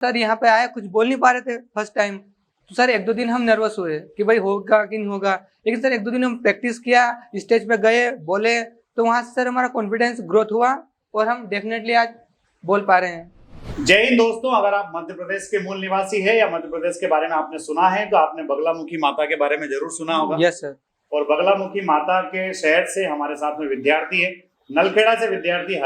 Sir यहाँ पे आए, कुछ बोल नहीं पा रहे थे फर्स्ट टाइम। तो सर एक दो दिन हम नर्वस हुए कि भाई होगा कि नहीं होगा, लेकिन सर एक दो दिन हम प्रैक्टिस किया, स्टेज पे गए, बोले, तो वहाँ से सर हमारा कॉन्फिडेंस ग्रोथ हुआ और हम डेफिनेटली आज बोल पा रहे हैं। जय हिंद दोस्तों, अगर आप मध्य प्रदेश के मूल निवासी है या मध्य प्रदेश के बारे में आपने सुना है तो आपने बगलामुखी माता के बारे में जरूर सुना होगा। Yes sir. और बगलामुखी माता के शहर से हमारे साथ में विद्यार्थी है, नलखेड़ा से विद्यार्थी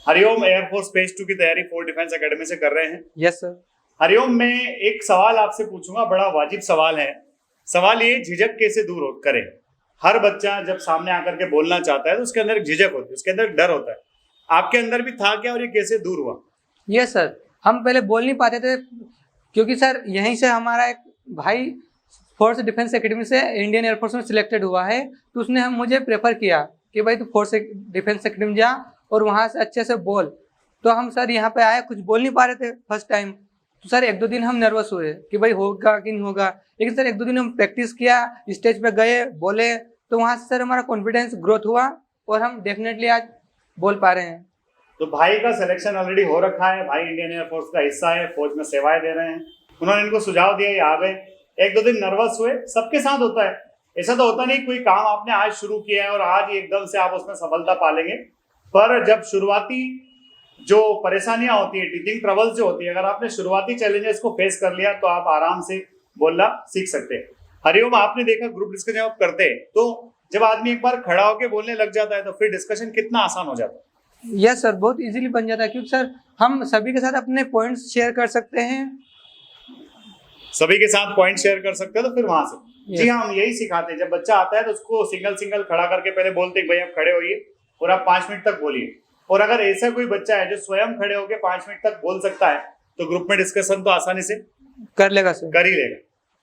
हरिओम एयरफोर्स फेज 2 की तैयारी फोर्ट डिफेंस एकेडमी से कर रहे हैं। Yes sir. हरिओम, में एक सवाल आपसे पूछूंगा, बड़ा वाजिब सवाल है। सवाल ये, झिझक कैसे दूर करे? हर बच्चा जब सामने आकर के बोलना चाहता है तो उसके अंदर एक झिझक होती है, उसके अंदर डर होता है। आपके अंदर भी था क्या और ये कैसे दूर हुआ? यस सर, हम पहले बोल नहीं पाते थे क्योंकि सर यहीं से हमारा एक भाई फोर्स डिफेंस एकेडमी से इंडियन एयरफोर्स में सिलेक्टेड हुआ है, तो उसने मुझे प्रेफर किया कि भाई तू फोर्स डिफेंस एकेडमी जा और वहाँ से अच्छे से बोल। तो हम सर यहाँ पे आए, कुछ बोल नहीं पा रहे थे फर्स्ट टाइम। तो सर एक दो दिन हम नर्वस हुए कि भाई होगा कि नहीं होगा, लेकिन सर एक दो दिन हम प्रैक्टिस किया, स्टेज पे गए, बोले, तो वहाँ से सर हमारा कॉन्फिडेंस ग्रोथ हुआ और हम डेफिनेटली आज बोल पा रहे हैं। तो भाई का सिलेक्शन ऑलरेडी हो रखा है, भाई इंडियन एयरफोर्स का हिस्सा है, फौज में सेवाएं दे रहे हैं। उन्होंने इनको सुझाव दिया, ये आ गए। एक दो दिन नर्वस हुए, सबके साथ होता है। ऐसा तो होता नहीं कोई काम आपने आज शुरू किया है और आज ही एकदम से आप उसमें सफलता पा लेंगे। पर जब शुरुआती जो परेशानियां होती है, टीचिंग ट्रबल्स जो होती है, अगर आपने शुरुआती चैलेंजेस को फेस कर लिया तो आप आराम से बोलना सीख सकते हैं। हरिओम, आपने देखा ग्रुप डिस्कशन आप करते हैं तो जब आदमी एक बार खड़ा होकर बोलने लग जाता है तो फिर डिस्कशन कितना आसान हो जाता है। यस सर, बहुत इजीली बन जाता है क्योंकि सर हम सभी के साथ अपने पॉइंट्स शेयर कर सकते हैं। सभी के साथ पॉइंट शेयर कर सकते हैं तो फिर वहां से जी हाँ, हम यही सिखाते हैं। जब बच्चा आता है तो उसको सिंगल खड़ा करके पहले बोलते हैं भाई आप खड़े होइए और आप 5 मिनट तक बोलिए। और अगर ऐसा कोई बच्चा है जो स्वयं खड़े होकर 5 मिनट तक बोल सकता है तो ग्रुप में डिस्कशन तो आसानी से कर लेगा सर, कर ही लेगा।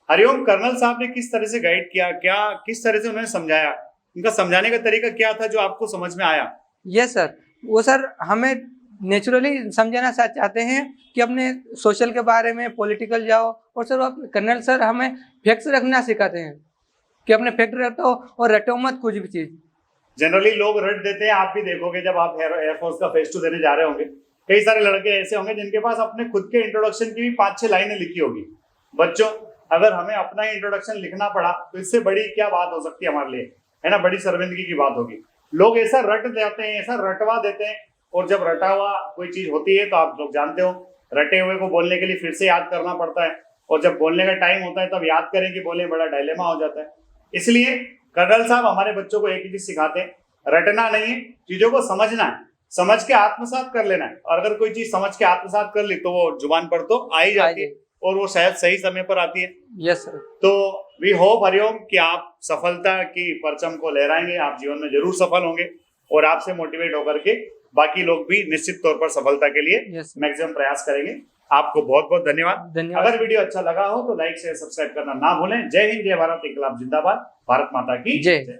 हरिओम, कर्नल साहब ने किस तरह से गाइड किया, क्या किस तरह से उन्होंने समझाया, उनका समझाने का तरीका क्या था जो आपको समझ में आया? यस सर, वो सर हमें नेचुरली समझाना चाहते हैं कि अपने सोशल के बारे में, पॉलिटिकल जाओ। और सर कर्नल सर हमें फैक्ट्स रखना सिखाते हैं कि अपने फैक्ट रखो और रटो मत कुछ भी चीज। जनरली लोग रट देते हैं, आप भी देखोगे जब आप एयरफोर्स का फेज 2 देने जा रहे होंगे, कई सारे लड़के ऐसे होंगे जिनके पास अपने खुद के इंट्रोडक्शन की भी 5-6 लाइनें लिखी होगी। बच्चों, अगर हमें अपना ही इंट्रोडक्शन लिखना पड़ा तो इससे बड़ी क्या बात हो सकती है हमारे लिए, है ना? बड़ी शर्मिंदगी की बात होगी। लोग ऐसा रट देते हैं, ऐसा रटवा देते हैं, और जब रटा हुआ कोई चीज होती है तो आप लोग जानते हो रटे हुए को बोलने के लिए फिर से याद करना पड़ता है, और जब बोलने का टाइम होता है तब याद करें कि बोले, बड़ा डायलेमा हो जाता है। इसलिए कर्नल साहब हमारे बच्चों को एक ही चीज सिखाते हैं, रटना नहीं है, चीजों को समझना है, समझ के आत्मसात कर लेना है। और अगर कोई चीज समझ के आत्मसात कर ली तो वो जुबान पर तो आ ही जाती है और वो शायद सही समय पर आती है। Yes sir. तो वी होप हरिओम कि आप सफलता की परचम को लहराएंगे, आप जीवन में जरूर सफल होंगे और आपसे मोटिवेट होकर के बाकी लोग भी निश्चित तौर पर सफलता के लिए मैक्सिमम प्रयास करेंगे। आपको बहुत बहुत धन्यवाद। अगर वीडियो अच्छा लगा हो तो लाइक शेयर सब्सक्राइब करना ना भूलें। जय हिंद, जय भारत, इनकलाब जिंदाबाद, भारत माता की जय।